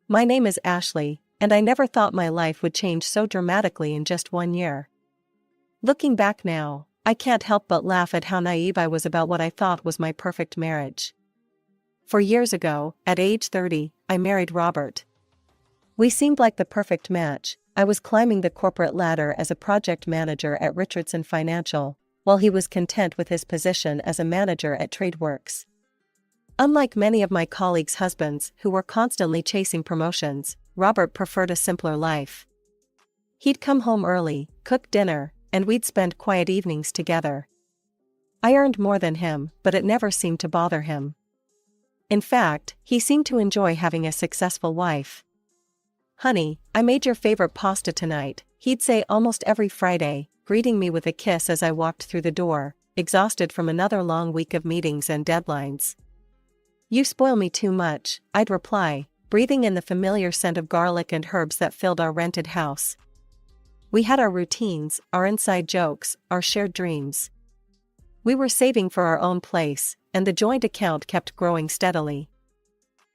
My name is Ashley, and I never thought my life would change so dramatically in just 1 year. Looking back now, I can't help but laugh at how naive I was about what I thought was my perfect marriage. 4 years ago, at age 30, I married Robert. We seemed like the perfect match. I was climbing the corporate ladder as a project manager at Richardson Financial, while he was content with his position as a manager at TradeWorks. Unlike many of my colleagues' husbands who were constantly chasing promotions, Robert preferred a simpler life. He'd come home early, cook dinner, and we'd spend quiet evenings together. I earned more than him, but it never seemed to bother him. In fact, he seemed to enjoy having a successful wife. "Honey, I made your favorite pasta tonight," he'd say almost every Friday, greeting me with a kiss as I walked through the door, exhausted from another long week of meetings and deadlines. "You spoil me too much," I'd reply, breathing in the familiar scent of garlic and herbs that filled our rented house. We had our routines, our inside jokes, our shared dreams. We were saving for our own place, and the joint account kept growing steadily.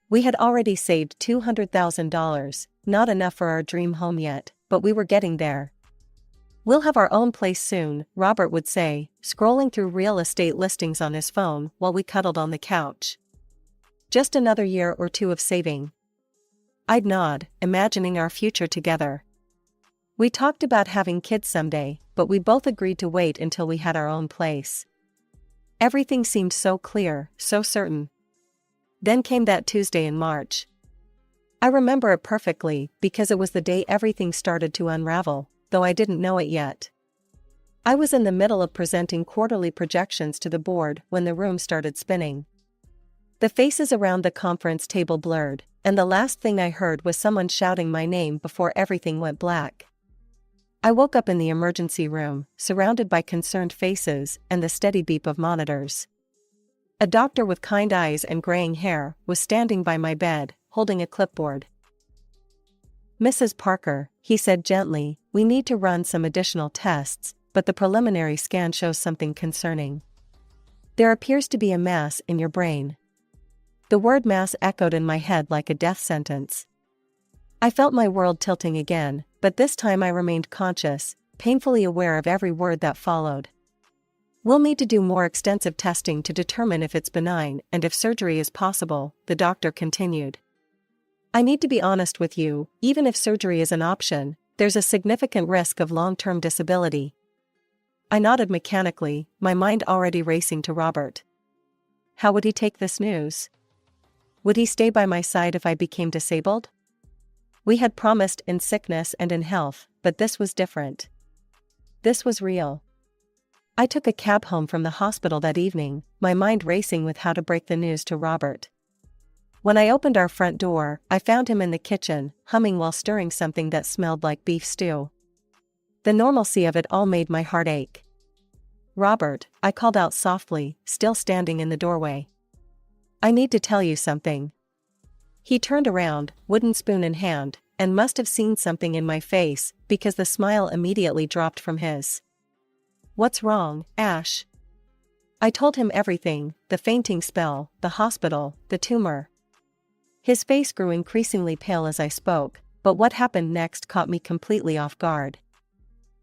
We had already saved $200,000, not enough for our dream home yet, but we were getting there. "We'll have our own place soon," Robert would say, scrolling through real estate listings on his phone while we cuddled on the couch. "Just another year or two of saving." I'd nod, imagining our future together. We talked about having kids someday, but we both agreed to wait until we had our own place. Everything seemed so clear, so certain. Then came that Tuesday in March. I remember it perfectly because it was the day everything started to unravel, though I didn't know it yet. I was in the middle of presenting quarterly projections to the board when the room started spinning. The faces around the conference table blurred, and the last thing I heard was someone shouting my name before everything went black. I woke up in the emergency room, surrounded by concerned faces and the steady beep of monitors. A doctor with kind eyes and graying hair was standing by my bed, holding a clipboard. "Mrs. Parker," he said gently, "we need to run some additional tests, but the preliminary scan shows something concerning. There appears to be a mass in your brain." The word mass echoed in my head like a death sentence. I felt my world tilting again, but this time I remained conscious, painfully aware of every word that followed. "We'll need to do more extensive testing to determine if it's benign and if surgery is possible," the doctor continued. "I need to be honest with you, even if surgery is an option, there's a significant risk of long-term disability." I nodded mechanically, my mind already racing to Robert. How would he take this news? Would he stay by my side if I became disabled? We had promised in sickness and in health, but this was different. This was real. I took a cab home from the hospital that evening, my mind racing with how to break the news to Robert. When I opened our front door, I found him in the kitchen, humming while stirring something that smelled like beef stew. The normalcy of it all made my heart ache. "Robert," I called out softly, still standing in the doorway. "I need to tell you something." He turned around, wooden spoon in hand, and must have seen something in my face, because the smile immediately dropped from his. "What's wrong, Ash?" I told him everything, the fainting spell, the hospital, the tumor. His face grew increasingly pale as I spoke, but what happened next caught me completely off guard.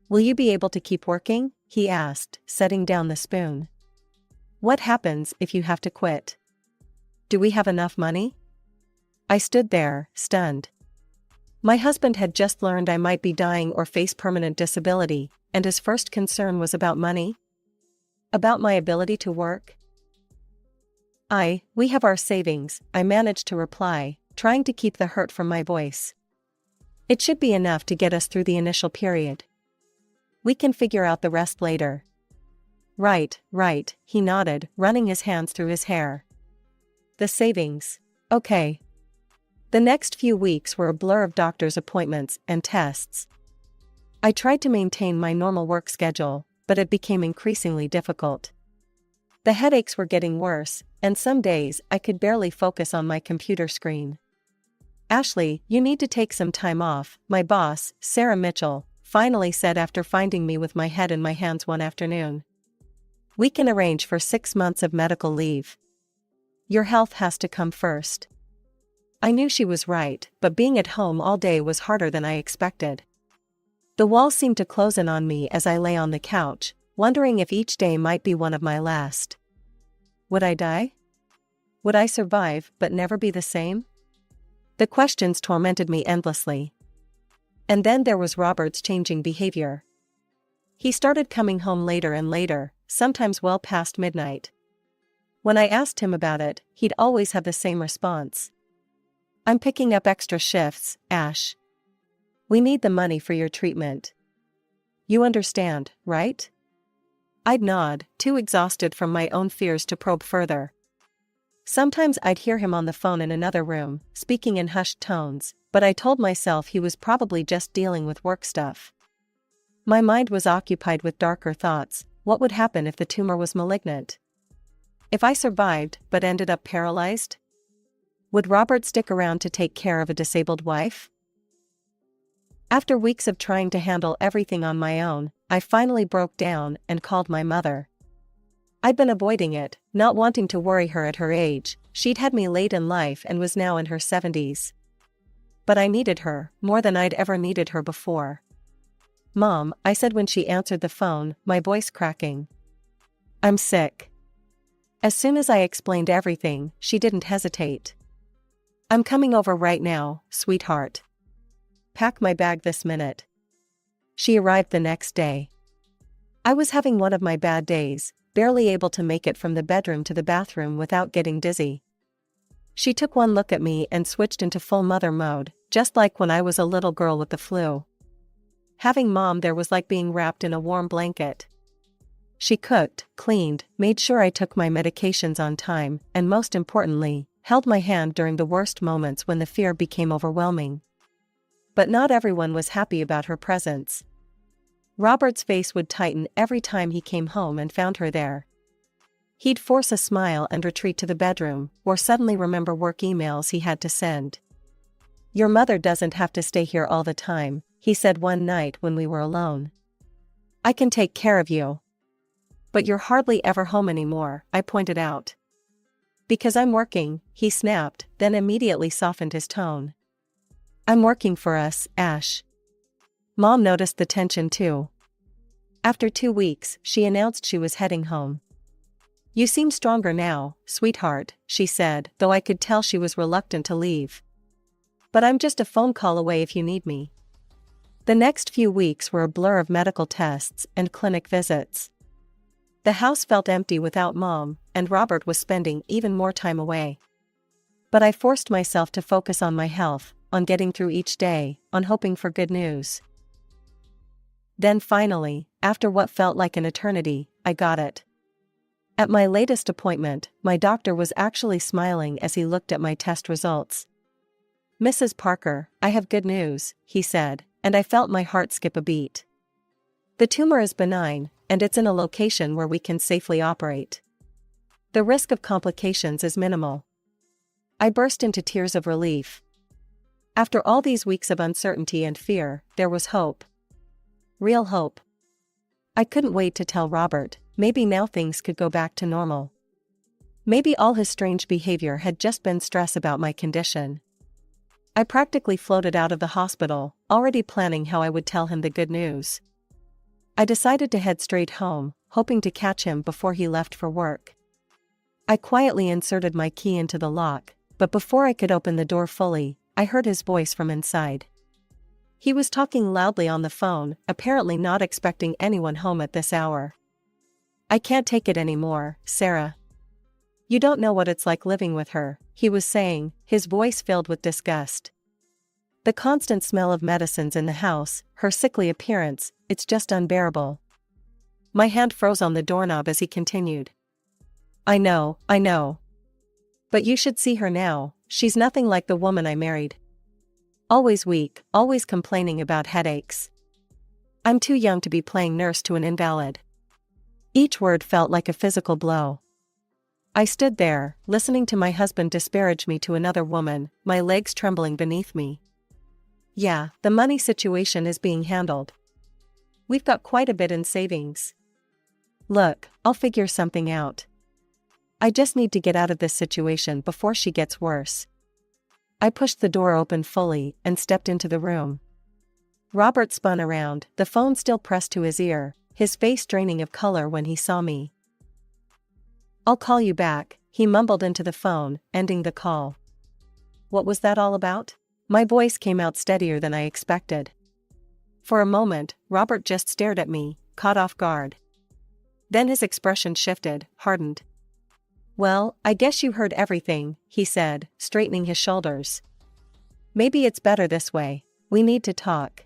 "Will you be able to keep working?" he asked, setting down the spoon. "What happens if you have to quit? Do we have enough money?" I stood there, stunned. My husband had just learned I might be dying or face permanent disability, and his first concern was about money? About my ability to work? "We have our savings," I managed to reply, trying to keep the hurt from my voice. "It should be enough to get us through the initial period. We can figure out the rest later." Right, he nodded, running his hands through his hair. "The savings. Okay." The next few weeks were a blur of doctor's appointments and tests. I tried to maintain my normal work schedule, but it became increasingly difficult. The headaches were getting worse, and some days I could barely focus on my computer screen. "Ashley, you need to take some time off," my boss, Sarah Mitchell, finally said after finding me with my head in my hands one afternoon. "We can arrange for 6 months of medical leave. Your health has to come first." I knew she was right, but being at home all day was harder than I expected. The walls seemed to close in on me as I lay on the couch, wondering if each day might be one of my last. Would I die? Would I survive but never be the same? The questions tormented me endlessly. And then there was Robert's changing behavior. He started coming home later and later, sometimes well past midnight. When I asked him about it, he'd always have the same response. I'm picking up extra shifts, Ash. We need the money for your treatment. You understand, right? I'd nod, too exhausted from my own fears to probe further. Sometimes I'd hear him on the phone in another room, speaking in hushed tones, but I told myself he was probably just dealing with work stuff. My mind was occupied with darker thoughts. What would happen if the tumor was malignant? If I survived but ended up paralyzed? Would Robert stick around to take care of a disabled wife? After weeks of trying to handle everything on my own, I finally broke down and called my mother. I'd been avoiding it, not wanting to worry her at her age. She'd had me late in life and was now in her 70s. But I needed her, more than I'd ever needed her before. Mom, I said when she answered the phone, my voice cracking. I'm sick. As soon as I explained everything, she didn't hesitate. I'm coming over right now, sweetheart. Pack my bag this minute. She arrived the next day. I was having one of my bad days, barely able to make it from the bedroom to the bathroom without getting dizzy. She took one look at me and switched into full mother mode, just like when I was a little girl with the flu. Having Mom there was like being wrapped in a warm blanket. She cooked, cleaned, made sure I took my medications on time, and most importantly, held my hand during the worst moments when the fear became overwhelming. But not everyone was happy about her presence. Robert's face would tighten every time he came home and found her there. He'd force a smile and retreat to the bedroom, or suddenly remember work emails he had to send. Your mother doesn't have to stay here all the time, he said one night when we were alone. I can take care of you. But you're hardly ever home anymore, I pointed out. Because I'm working, he snapped, then immediately softened his tone. I'm working for us, Ash. Mom noticed the tension too. After 2 weeks, she announced she was heading home. You seem stronger now, sweetheart, she said, though I could tell she was reluctant to leave. But I'm just a phone call away if you need me. The next few weeks were a blur of medical tests and clinic visits. The house felt empty without Mom, and Robert was spending even more time away. But I forced myself to focus on my health, on getting through each day, on hoping for good news. Then finally, after what felt like an eternity, I got it. At my latest appointment, my doctor was actually smiling as he looked at my test results. Mrs. Parker, I have good news, he said, and I felt my heart skip a beat. The tumor is benign, and it's in a location where we can safely operate. The risk of complications is minimal. I burst into tears of relief. After all these weeks of uncertainty and fear, there was hope. Real hope. I couldn't wait to tell Robert. Maybe now things could go back to normal. Maybe all his strange behavior had just been stress about my condition. I practically floated out of the hospital, already planning how I would tell him the good news. I decided to head straight home, hoping to catch him before he left for work. I quietly inserted my key into the lock, but before I could open the door fully, I heard his voice from inside. He was talking loudly on the phone, apparently not expecting anyone home at this hour. I can't take it anymore, Sarah. You don't know what it's like living with her, he was saying, his voice filled with disgust. The constant smell of medicines in the house, her sickly appearance, it's just unbearable. My hand froze on the doorknob as he continued. I know. But you should see her now, she's nothing like the woman I married. Always weak, always complaining about headaches. I'm too young to be playing nurse to an invalid. Each word felt like a physical blow. I stood there, listening to my husband disparage me to another woman, my legs trembling beneath me. Yeah, the money situation is being handled. We've got quite a bit in savings. Look, I'll figure something out. I just need to get out of this situation before she gets worse. I pushed the door open fully and stepped into the room. Robert spun around, the phone still pressed to his ear, his face draining of color when he saw me. "I'll call you back," he mumbled into the phone, ending the call. What was that all about? My voice came out steadier than I expected. For a moment, Robert just stared at me, caught off guard. Then his expression shifted, hardened. "Well, I guess you heard everything," he said, straightening his shoulders. "Maybe it's better this way. We need to talk."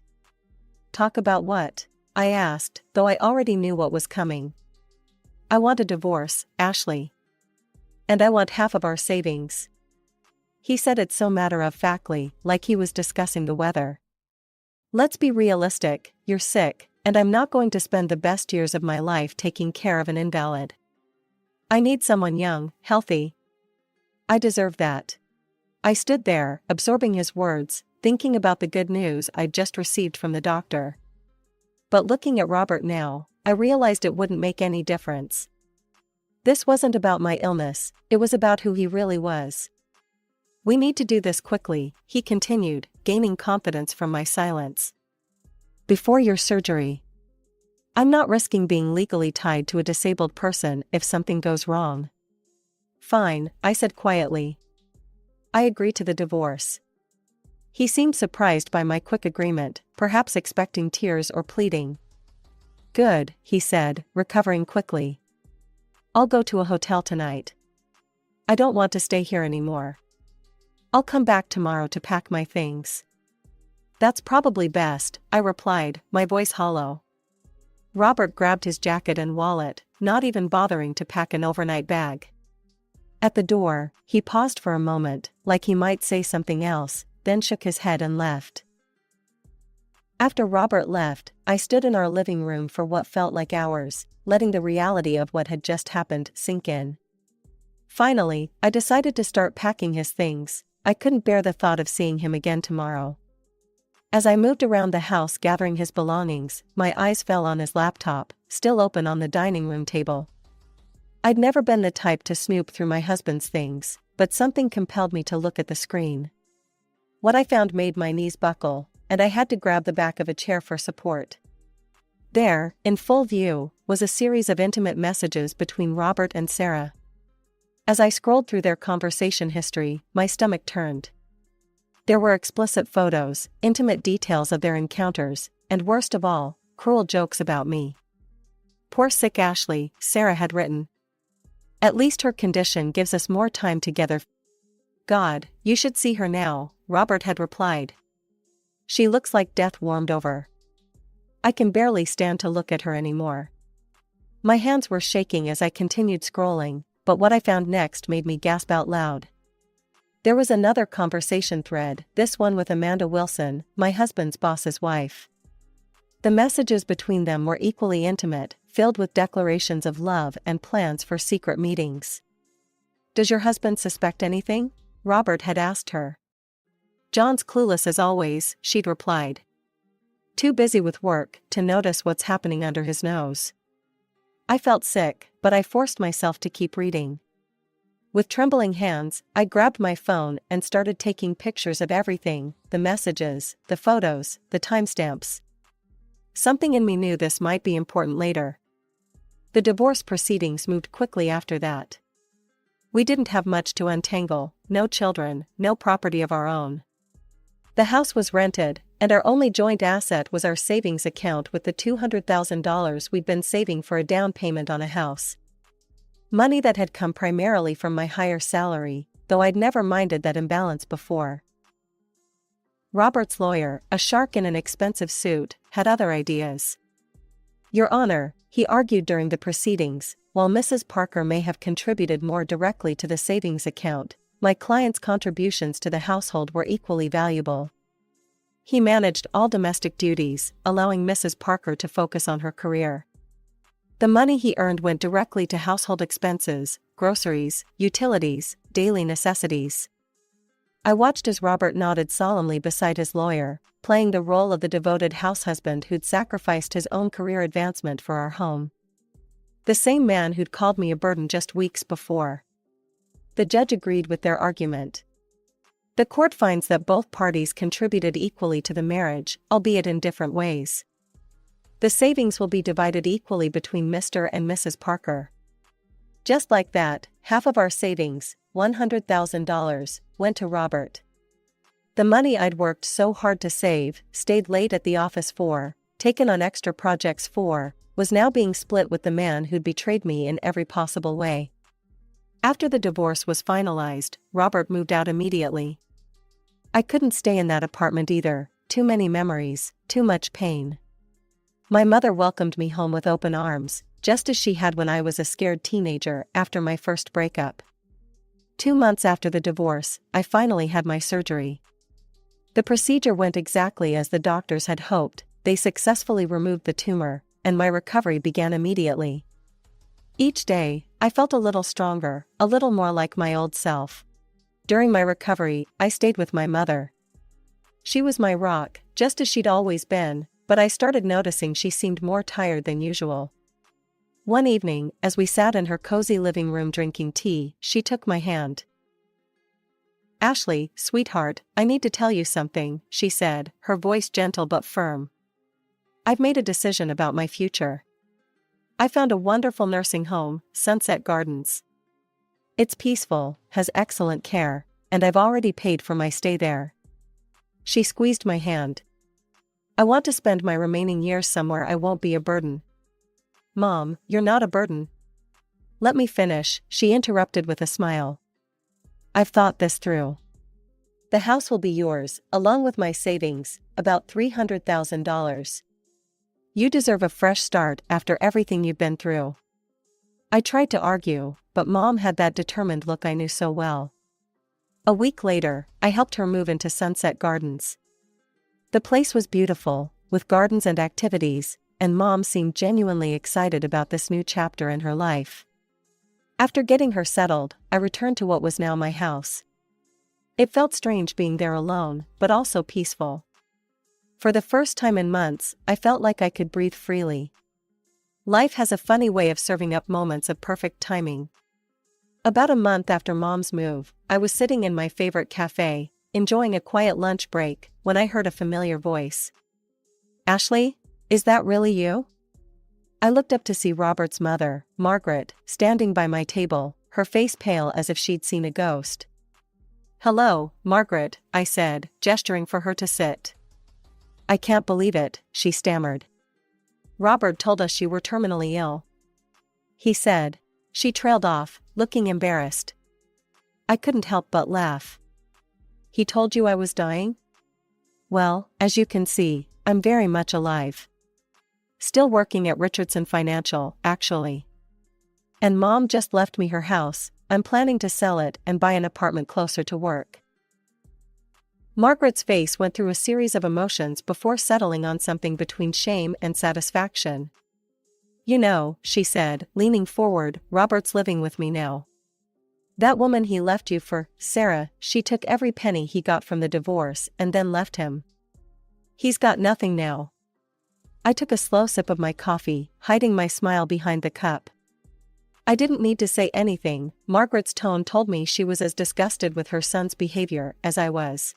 "Talk about what?" I asked, though I already knew what was coming. "I want a divorce, Ashley. And I want half of our savings." He said it so matter-of-factly, like he was discussing the weather. "Let's be realistic, you're sick, and I'm not going to spend the best years of my life taking care of an invalid. I need someone young, healthy. I deserve that." I stood there, absorbing his words, thinking about the good news I'd just received from the doctor. But looking at Robert now, I realized it wouldn't make any difference. This wasn't about my illness, it was about who he really was. "We need to do this quickly," he continued, gaining confidence from my silence. "Before your surgery. I'm not risking being legally tied to a disabled person if something goes wrong." "Fine," I said quietly. "I agree to the divorce." He seemed surprised by my quick agreement, perhaps expecting tears or pleading. "Good," he said, recovering quickly. "I'll go to a hotel tonight. I don't want to stay here anymore. I'll come back tomorrow to pack my things." "That's probably best," I replied, my voice hollow. Robert grabbed his jacket and wallet, not even bothering to pack an overnight bag. At the door, he paused for a moment, like he might say something else, then shook his head and left. After Robert left, I stood in our living room for what felt like hours, letting the reality of what had just happened sink in. Finally, I decided to start packing his things. I couldn't bear the thought of seeing him again tomorrow. As I moved around the house gathering his belongings, my eyes fell on his laptop, still open on the dining room table. I'd never been the type to snoop through my husband's things, but something compelled me to look at the screen. What I found made my knees buckle, and I had to grab the back of a chair for support. There, in full view, was a series of intimate messages between Robert and Sarah. As I scrolled through their conversation history, my stomach turned. There were explicit photos, intimate details of their encounters, and worst of all, cruel jokes about me. "Poor sick Ashley," Sarah had written. "At least her condition gives us more time together." "God, you should see her now," Robert had replied. "She looks like death warmed over. I can barely stand to look at her anymore." My hands were shaking as I continued scrolling, but what I found next made me gasp out loud. There was another conversation thread, this one with Amanda Wilson, my husband's boss's wife. The messages between them were equally intimate, filled with declarations of love and plans for secret meetings. "Does your husband suspect anything?" Robert had asked her. "John's clueless as always," she'd replied. "Too busy with work to notice what's happening under his nose." I felt sick, but I forced myself to keep reading. With trembling hands, I grabbed my phone and started taking pictures of everything, the messages, the photos, the timestamps. Something in me knew this might be important later. The divorce proceedings moved quickly after that. We didn't have much to untangle, no children, no property of our own. The house was rented, and our only joint asset was our savings account with the $200,000 we'd been saving for a down payment on a house. Money that had come primarily from my higher salary, though I'd never minded that imbalance before. Robert's lawyer, a shark in an expensive suit, had other ideas. "Your Honor," he argued during the proceedings, "while Mrs. Parker may have contributed more directly to the savings account, my client's contributions to the household were equally valuable. He managed all domestic duties, allowing Mrs. Parker to focus on her career. The money he earned went directly to household expenses, groceries, utilities, daily necessities." I watched as Robert nodded solemnly beside his lawyer, playing the role of the devoted house husband who'd sacrificed his own career advancement for our home. The same man who'd called me a burden just weeks before. The judge agreed with their argument. The court finds that both parties contributed equally to the marriage, albeit in different ways. The savings will be divided equally between Mr. and Mrs. Parker. Just like that, half of our savings, $100,000, went to Robert. The money I'd worked so hard to save, stayed late at the office for, taken on extra projects for, was now being split with the man who'd betrayed me in every possible way. After the divorce was finalized, Robert moved out immediately. I couldn't stay in that apartment either, too many memories, too much pain. My mother welcomed me home with open arms, just as she had when I was a scared teenager after my first breakup. 2 months after the divorce, I finally had my surgery. The procedure went exactly as the doctors had hoped. They successfully removed the tumor, and my recovery began immediately. Each day, I felt a little stronger, a little more like my old self. During my recovery, I stayed with my mother. She was my rock, just as she'd always been, but I started noticing she seemed more tired than usual. One evening, as we sat in her cozy living room drinking tea, she took my hand. "Ashley, sweetheart, I need to tell you something," she said, her voice gentle but firm. "I've made a decision about my future. I found a wonderful nursing home, Sunset Gardens. It's peaceful, has excellent care, and I've already paid for my stay there." She squeezed my hand. "I want to spend my remaining years somewhere I won't be a burden." "Mom, you're not a burden." "Let me finish," she interrupted with a smile. "I've thought this through. The house will be yours, along with my savings, about $300,000. You deserve a fresh start after everything you've been through." I tried to argue, but Mom had that determined look I knew so well. A week later, I helped her move into Sunset Gardens. The place was beautiful, with gardens and activities, and Mom seemed genuinely excited about this new chapter in her life. After getting her settled, I returned to what was now my house. It felt strange being there alone, but also peaceful. For the first time in months, I felt like I could breathe freely. Life has a funny way of serving up moments of perfect timing. About a month after Mom's move, I was sitting in my favorite cafe, enjoying a quiet lunch break, when I heard a familiar voice. "Ashley, is that really you?" I looked up to see Robert's mother, Margaret, standing by my table, her face pale as if she'd seen a ghost. "Hello, Margaret," I said, gesturing for her to sit. "I can't believe it," she stammered. "Robert told us you were terminally ill," he said. She trailed off, looking embarrassed. I couldn't help but laugh. "He told you I was dying?" "Well, as you can see, I'm very much alive. Still working at Richardson Financial, actually. And Mom just left me her house. I'm planning to sell it and buy an apartment closer to work." Margaret's face went through a series of emotions before settling on something between shame and satisfaction. "You know," she said, leaning forward, "Robert's living with me now. That woman he left you for, Sarah, she took every penny he got from the divorce and then left him. He's got nothing now." I took a slow sip of my coffee, hiding my smile behind the cup. I didn't need to say anything. Margaret's tone told me she was as disgusted with her son's behavior as I was.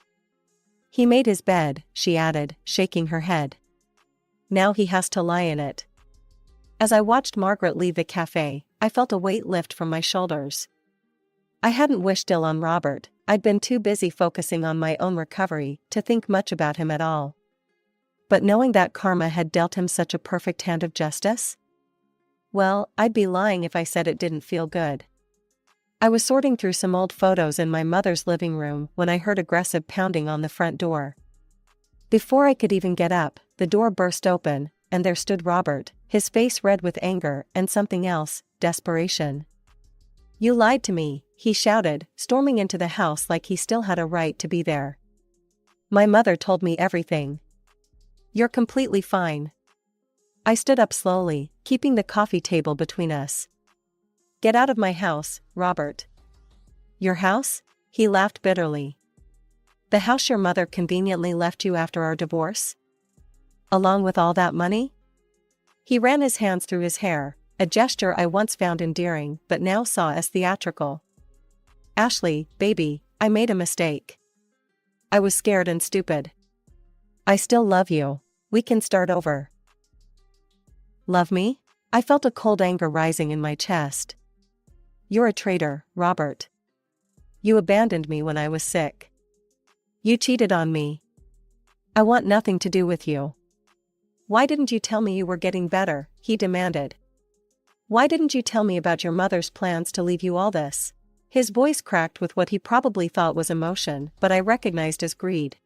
"He made his bed," she added, shaking her head. "Now he has to lie in it." As I watched Margaret leave the cafe, I felt a weight lift from my shoulders. I hadn't wished ill on Robert. I'd been too busy focusing on my own recovery to think much about him at all. But knowing that karma had dealt him such a perfect hand of justice? Well, I'd be lying if I said it didn't feel good. I was sorting through some old photos in my mother's living room when I heard aggressive pounding on the front door. Before I could even get up, the door burst open, and there stood Robert, his face red with anger and something else, desperation. "You lied to me," he shouted, storming into the house like he still had a right to be there. "My mother told me everything. You're completely fine." I stood up slowly, keeping the coffee table between us. "Get out of my house, Robert." "Your house?" He laughed bitterly. "The house your mother conveniently left you after our divorce? Along with all that money?" He ran his hands through his hair, a gesture I once found endearing but now saw as theatrical. "Ashley, baby, I made a mistake. I was scared and stupid. I still love you. We can start over. Love me? I felt a cold anger rising in my chest. You're a traitor, Robert. You abandoned me when I was sick. You cheated on me. I want nothing to do with you. Why didn't you tell me you were getting better? He demanded. Why didn't you tell me about your mother's plans to leave you all this? His voice cracked with what he probably thought was emotion, but I recognized as greed.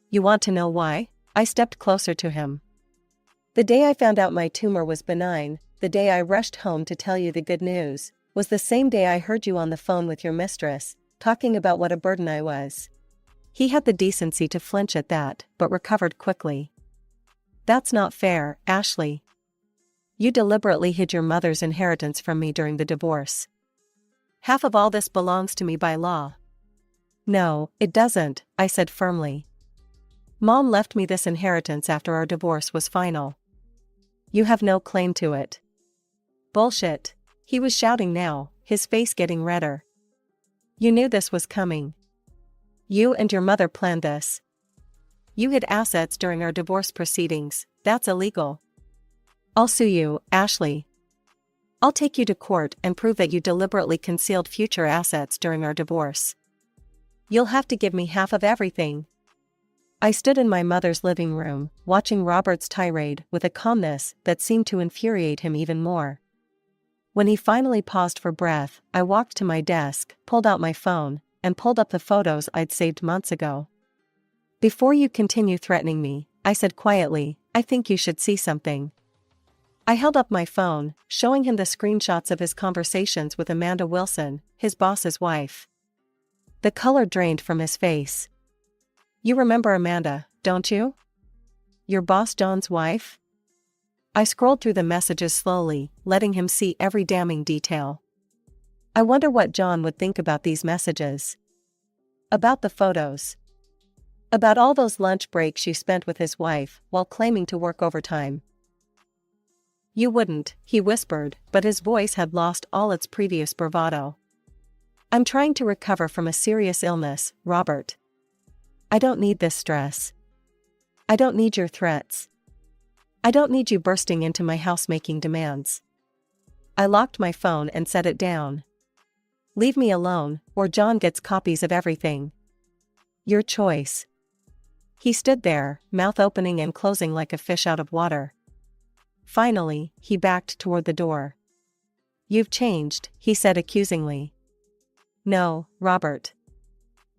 You want to know why? I stepped closer to him. The day I found out my tumor was benign, the day I rushed home to tell you the good news, was the same day I heard you on the phone with your mistress, talking about what a burden I was. He had the decency to flinch at that, but recovered quickly. That's not fair, Ashley. You deliberately hid your mother's inheritance from me during the divorce. Half of all this belongs to me by law. No, it doesn't, I said firmly. Mom left me this inheritance after our divorce was final. You have no claim to it. Bullshit. He was shouting now, his face getting redder. You knew this was coming. You and your mother planned this. You hid assets during our divorce proceedings. That's illegal. I'll sue you, Ashley. I'll take you to court and prove that you deliberately concealed future assets during our divorce. You'll have to give me half of everything. I stood in my mother's living room, watching Robert's tirade with a calmness that seemed to infuriate him even more. When he finally paused for breath, I walked to my desk, pulled out my phone, and pulled up the photos I'd saved months ago. Before you continue threatening me, I said quietly, I think you should see something. I held up my phone, showing him the screenshots of his conversations with Amanda Wilson, his boss's wife. The color drained from his face. You remember Amanda, don't you? Your boss John's wife? I scrolled through the messages slowly, letting him see every damning detail. I wonder what John would think about these messages. About the photos. About all those lunch breaks you spent with his wife while claiming to work overtime. You wouldn't, he whispered, but his voice had lost all its previous bravado. I'm trying to recover from a serious illness, Robert. I don't need this stress. I don't need your threats. I don't need you bursting into my house making demands. I locked my phone and set it down. Leave me alone, or John gets copies of everything. Your choice. He stood there, mouth opening and closing like a fish out of water. Finally, he backed toward the door. You've changed, he said accusingly. No, Robert.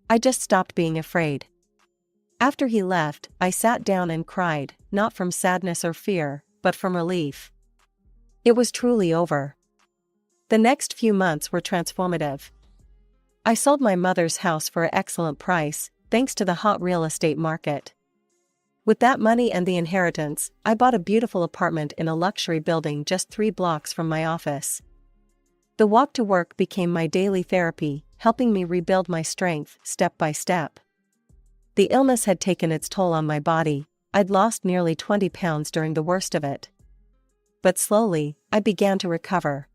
I just stopped being afraid. After he left, I sat down and cried, not from sadness or fear, but from relief. It was truly over. The next few months were transformative. I sold my mother's house for an excellent price, thanks to the hot real estate market. With that money and the inheritance, I bought a beautiful apartment in a luxury building just 3 blocks from my office. The walk to work became my daily therapy, helping me rebuild my strength step by step. The illness had taken its toll on my body. I'd lost nearly 20 pounds during the worst of it. But slowly, I began to recover.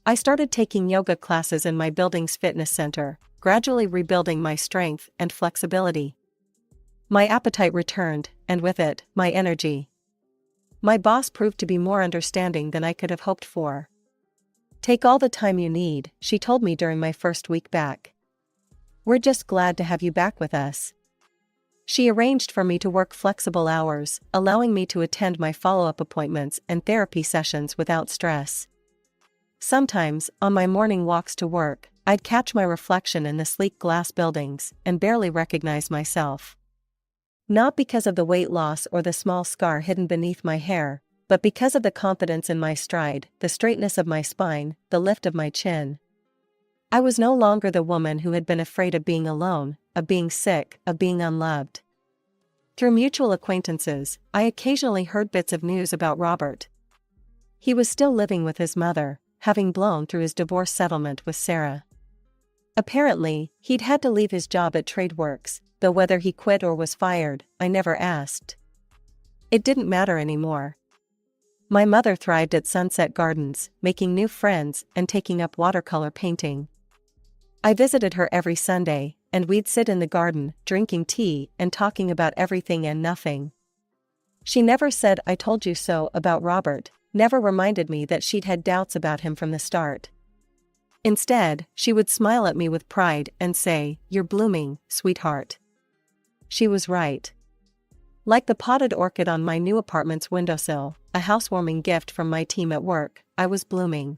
I started taking yoga classes in my building's fitness center, gradually rebuilding my strength and flexibility. My appetite returned, and with it, my energy. My boss proved to be more understanding than I could have hoped for. Take all the time you need, she told me during my first week back. We're just glad to have you back with us. She arranged for me to work flexible hours, allowing me to attend my follow-up appointments and therapy sessions without stress. Sometimes, on my morning walks to work, I'd catch my reflection in the sleek glass buildings and barely recognize myself. Not because of the weight loss or the small scar hidden beneath my hair, but because of the confidence in my stride, the straightness of my spine, the lift of my chin. I was no longer the woman who had been afraid of being alone, of being sick, of being unloved. Through mutual acquaintances, I occasionally heard bits of news about Robert. He was still living with his mother, having blown through his divorce settlement with Sarah. Apparently, he'd had to leave his job at TradeWorks, though whether he quit or was fired, I never asked. It didn't matter anymore. My mother thrived at Sunset Gardens, making new friends and taking up watercolor painting. I visited her every Sunday, and we'd sit in the garden, drinking tea and talking about everything and nothing. She never said "I told you so" about Robert, never reminded me that she'd had doubts about him from the start. Instead, she would smile at me with pride and say, "You're blooming, sweetheart." She was right. Like the potted orchid on my new apartment's windowsill, a housewarming gift from my team at work, I was blooming.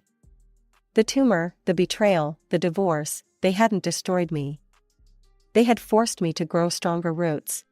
The tumor, the betrayal, the divorce, they hadn't destroyed me. They had forced me to grow stronger roots.